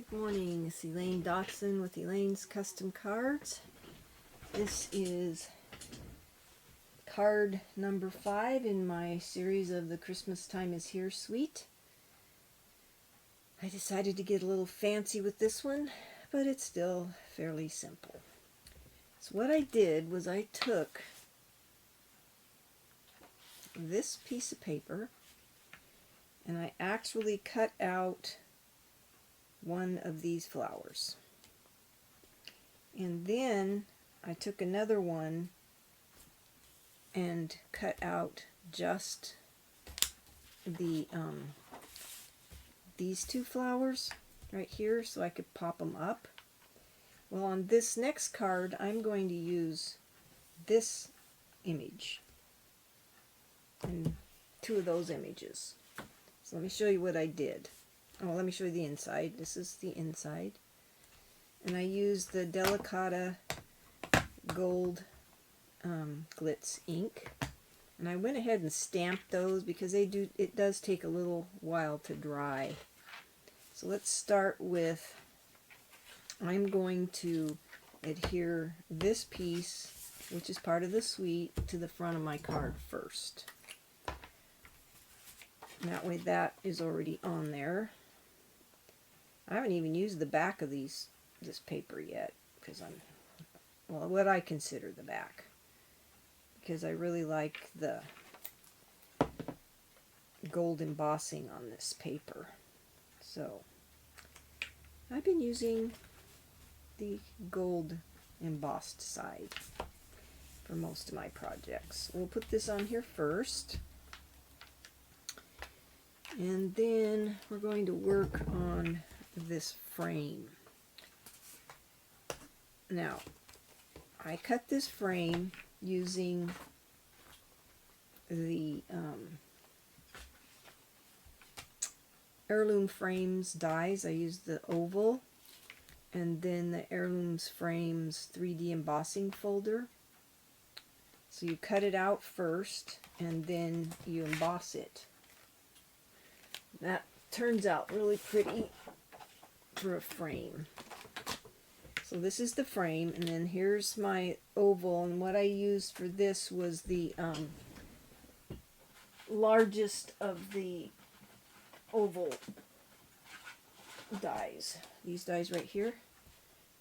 Good morning, it's Elaine Dotson with Elaine's Custom Cards. This is card number 5 in my series of the Christmastime is Here suite. I decided to get a little fancy with this one, but it's still fairly simple. So what I did was I took this piece of paper and I actually cut out one of these flowers, and then I took another one and cut out just the these two flowers right here so I could pop them up. Well, on this next card I'm going to use this image and two of those images. So let me show you what I did. Oh, let me show you the inside. This is the inside. And I used the Delicata Gold Glitz ink. And I went ahead and stamped those because it does take a little while to dry. So let's start with, I'm going to adhere this piece, which is part of the suite, to the front of my card first. And that way that is already on there. I haven't even used the back of this paper yet, because what I consider the back, because I really like the gold embossing on this paper. So I've been using the gold embossed side for most of my projects. We'll put this on here first, and then we're going to work on this frame. Now, I cut this frame using the Heirloom Frames dies. I used the oval and then the Heirlooms Frames 3D embossing folder. So you cut it out first and then you emboss it. That turns out really pretty for a frame. So this is the frame, and then here's my oval, and what I used for this was the largest of the oval dies. These dies right here.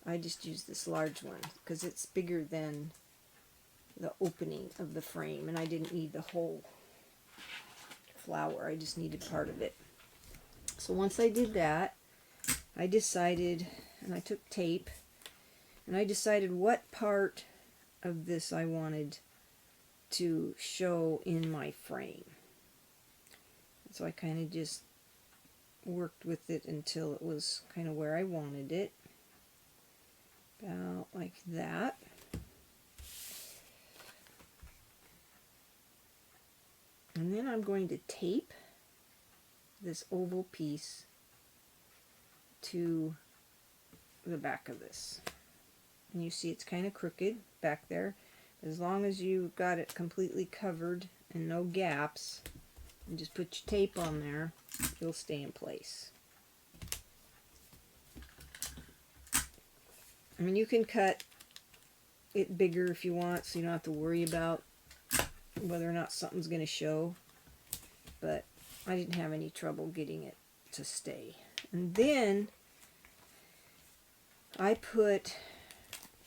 I just used this large one because it's bigger than the opening of the frame, and I didn't need the whole flower. I just needed part of it. So once I did that, I decided, and I took tape, and I decided what part of this I wanted to show in my frame. So I kind of just worked with it until it was kind of where I wanted it. About like that. And then I'm going to tape this oval piece to the back of this. And you see it's kind of crooked back there. As long as you got it completely covered and no gaps, and just put your tape on there, it'll stay in place. I mean, you can cut it bigger if you want, so you don't have to worry about whether or not something's going to show. But I didn't have any trouble getting it to stay. And then I put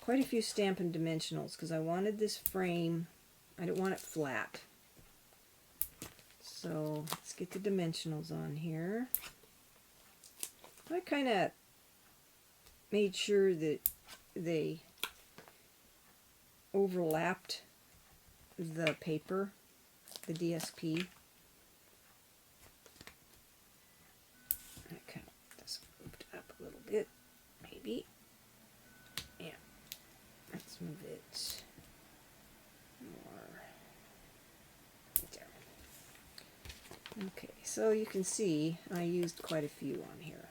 quite a few Stampin' Dimensionals because I wanted this frame, I didn't want it flat. So let's get the dimensionals on here. I kind of made sure that they overlapped the paper, the DSP. Okay, this moved up a little bit, maybe. Yeah, let's move it more. There. Okay, so you can see I used quite a few on here,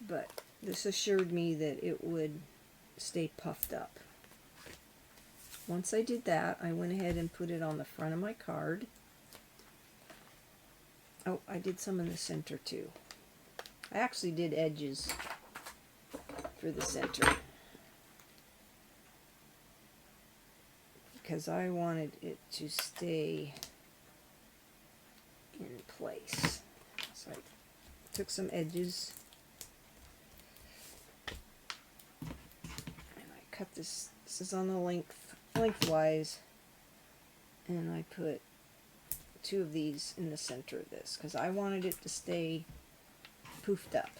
but this assured me that it would stay puffed up. Once I did that, I went ahead and put it on the front of my card. Oh, I did some in the center too. I actually did edges for the center because I wanted it to stay in place. So I took some edges and I cut this. This is on the lengthwise, and I put 2 of these in the center of this because I wanted it to stay poofed up.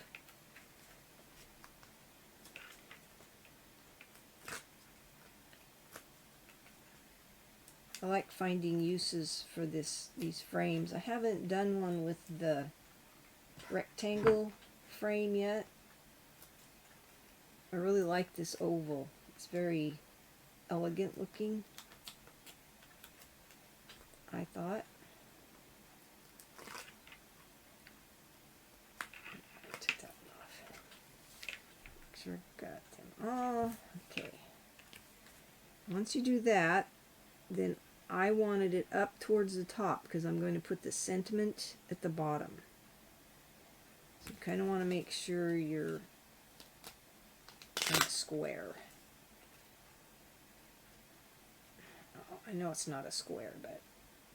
I like finding uses for these frames. I haven't done one with the rectangle frame yet. I really like this oval. It's very elegant looking, I thought. Take that one off. Make sure I've got them all. Okay. Once you do that, then I wanted it up towards the top because I'm going to put the sentiment at the bottom. So you kind of want to make sure you're square. Oh, I know it's not a square, but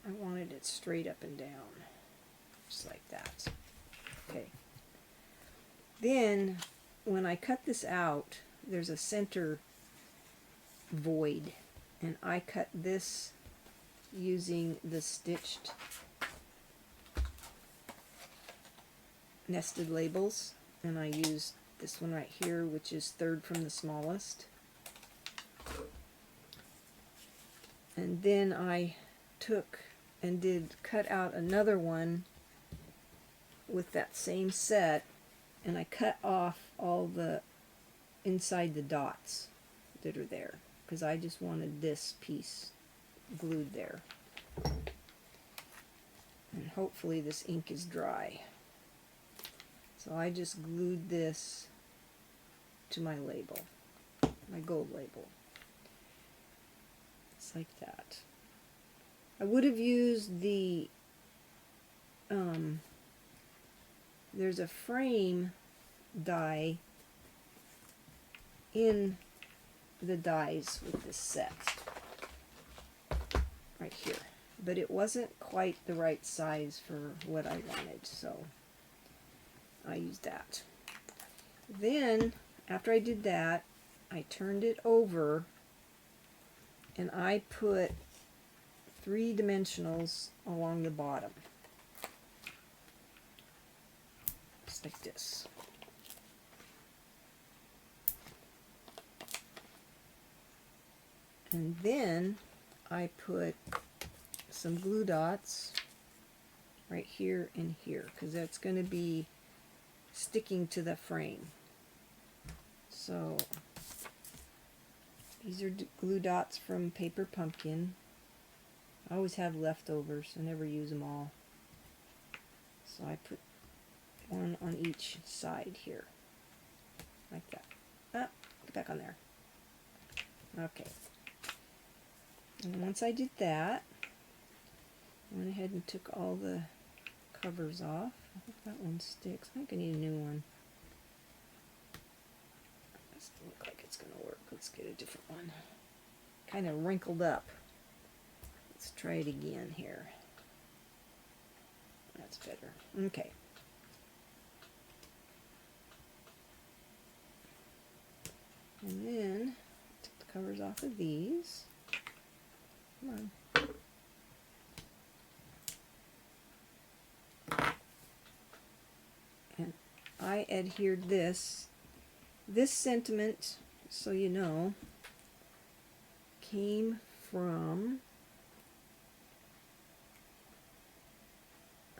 I wanted it straight up and down, just like that. Okay. Then, when I cut this out, there's a center void, and I cut this using the stitched nested labels, and I used this one right here, which is 3rd from the smallest. And then I took and did cut out another one with that same set, and I cut off all the inside the dots that are there because I just wanted this piece glued there. And hopefully this ink is dry. So I just glued this to my label, my gold label. It's like that. I would have used the, there's a frame die in the dies with this set right here, but it wasn't quite the right size for what I wanted, so I used that. Then after I did that, I turned it over and I put 3 dimensionals along the bottom, just like this. And then I put some glue dots right here and here because that's going to be sticking to the frame. So these are glue dots from Paper Pumpkin. I always have leftovers. I never use them all. So I put one on each side here, like that. Ah, get back on there. Okay. And once I did that, I went ahead and took all the covers off. I hope that one sticks. I think I need a new one. Doesn't look like it's going to work. Let's get a different one. Kind of wrinkled up. Let's try it again here. That's better. Okay. And then take the covers off of these. Come on. And I adhered this. This sentiment, so you know, came from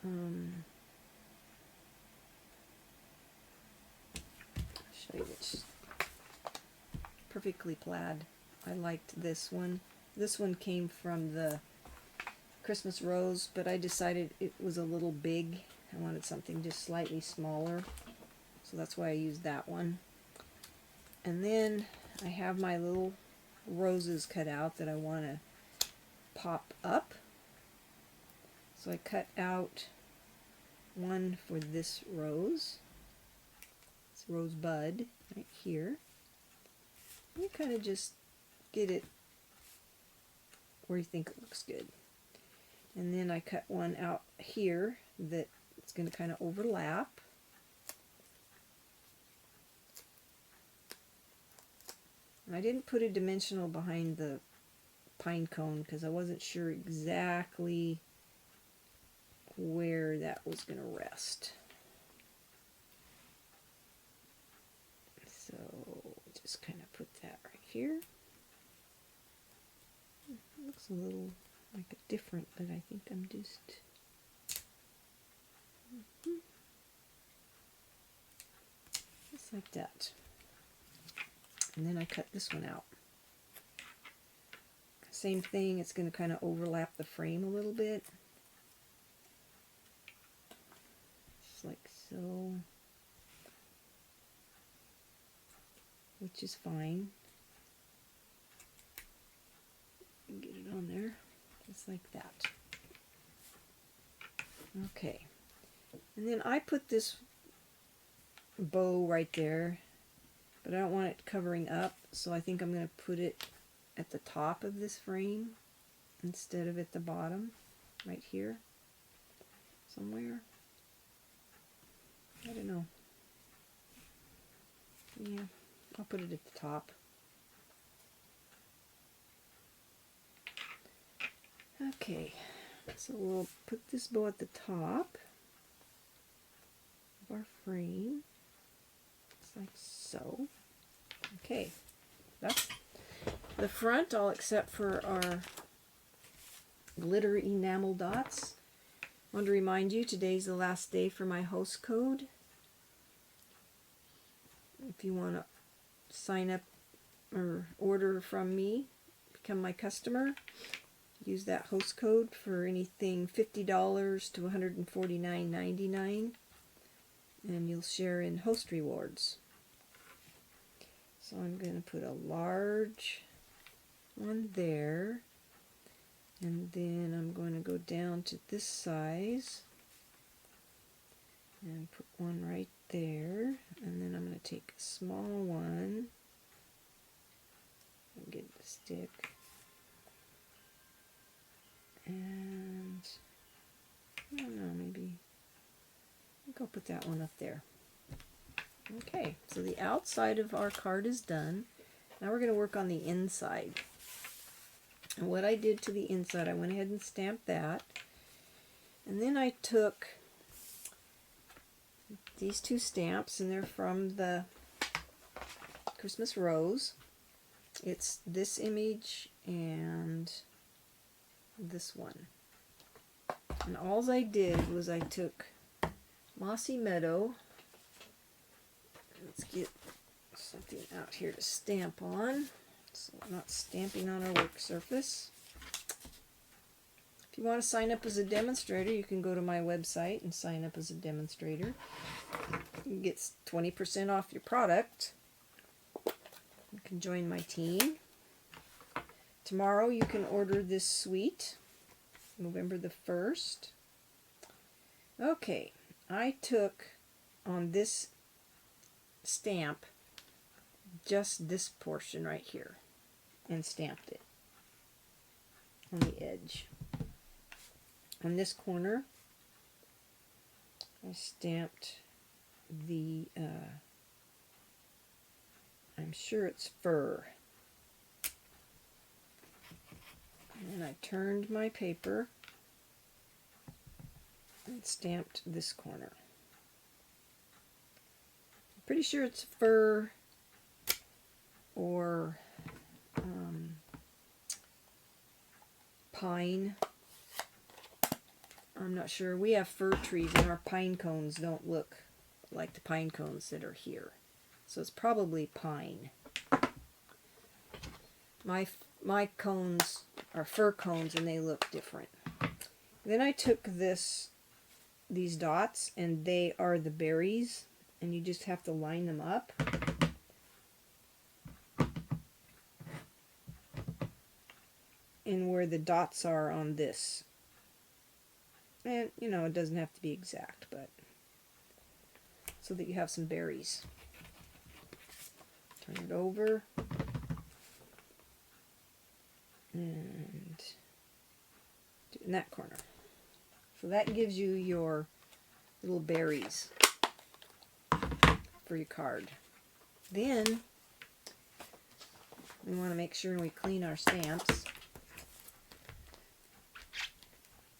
I'll show you which. Perfectly Plaid. I liked this one. This one came from the Christmas Rose, but I decided it was a little big. I wanted something just slightly smaller, so that's why I used that one. And then I have my little roses cut out that I want to pop up. So I cut out one for this rose, rosebud right here. You kind of just get it where you think it looks good. And then I cut one out here that it's going to kind of overlap. And I didn't put a dimensional behind the pine cone because I wasn't sure exactly where that was going to rest. So just kind of put that right here. It looks a little like a different, but I think I'm just just like that. And then I cut this one out. Same thing, it's going to kind of overlap the frame a little bit. Just like so. Which is fine. Get it on there, just like that. Okay. And then I put this bow right there, but I don't want it covering up, so I think I'm going to put it at the top of this frame instead of at the bottom, right here, somewhere. I don't know. Yeah, I'll put it at the top. Okay, so we'll put this bow at the top of our frame, just like so. Okay, that's the front, all except for our glitter enamel dots. I want to remind you, today's the last day for my host code. If you want to sign up or order from me, become my customer, use that host code for anything $50 to $149.99, and you'll share in host rewards. So I'm going to put a large one there, and then I'm going to go down to this size and put one right there, and then I'm going to take a small one and get the stick, and I don't know, maybe I think I'll put that one up there. Okay, so the outside of our card is done. Now we're going to work on the inside. And what I did to the inside, I went ahead and stamped that. And then I took these two stamps, and they're from the Christmas Rose. It's this image and this one. And all I did was I took Mossy Meadow. Let's get something out here to stamp on, so we're not stamping on our work surface. If you want to sign up as a demonstrator, you can go to my website and sign up as a demonstrator. You get 20% off your product. You can join my team. Tomorrow you can order this suite, November the 1st. Okay, I took on this stamp just this portion right here and stamped it on the edge. On this corner I stamped the I'm sure it's fur, and I turned my paper and stamped this corner. Pretty sure it's fur or pine. I'm not sure. We have fir trees, and our pine cones don't look like the pine cones that are here. So it's probably pine. My cones are fir cones, and they look different. Then I took these dots, and they are the berries. And you just have to line them up. And where the dots are on this. And, you know, it doesn't have to be exact, but so that you have some berries. Turn it over. And do it in that corner. So that gives you your little berries for your card. Then we want to make sure we clean our stamps.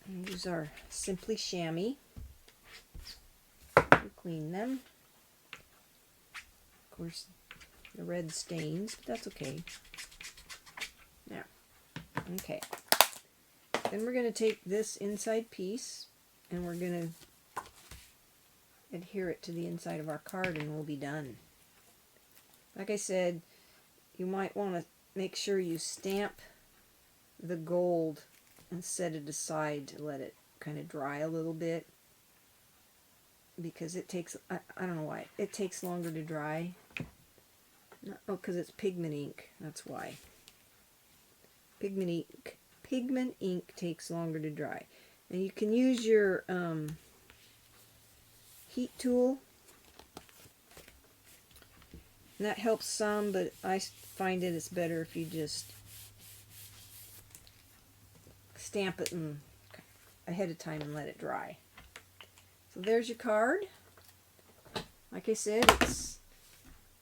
And use our Simply Chamois to clean them. Of course, the red stains, but that's okay. Now, okay. Then we're going to take this inside piece and we're going to adhere it to the inside of our card and we'll be done. Like I said, you might want to make sure you stamp the gold and set it aside to let it kind of dry a little bit, because it takes, I don't know why, it takes longer to dry. Oh, because it's pigment ink, that's why. Pigment ink takes longer to dry. And you can use your heat tool, and that helps some, but I find that it's better if you just stamp it ahead of time and let it dry. So there's your card. Like I said, it's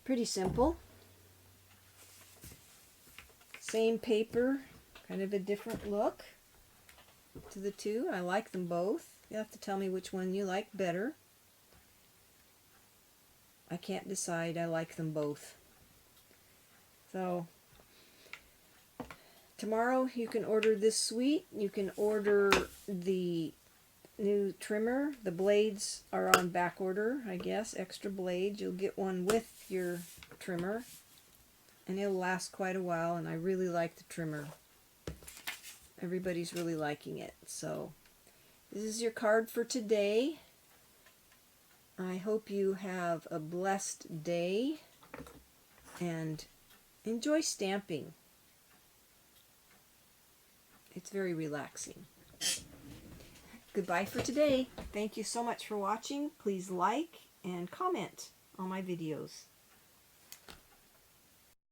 pretty simple. Same paper, kind of a different look to the two. I like them both. You have to tell me which one you like better. I can't decide. I like them both. So tomorrow you can order this suite. You can order the new trimmer. The blades are on back order, I guess. Extra blades. You'll get one with your trimmer, and it'll last quite a while, and I really like the trimmer. Everybody's really liking it. So this is your card for today. I hope you have a blessed day and enjoy stamping. It's very relaxing. Goodbye for today. Thank you so much for watching. Please like and comment on my videos.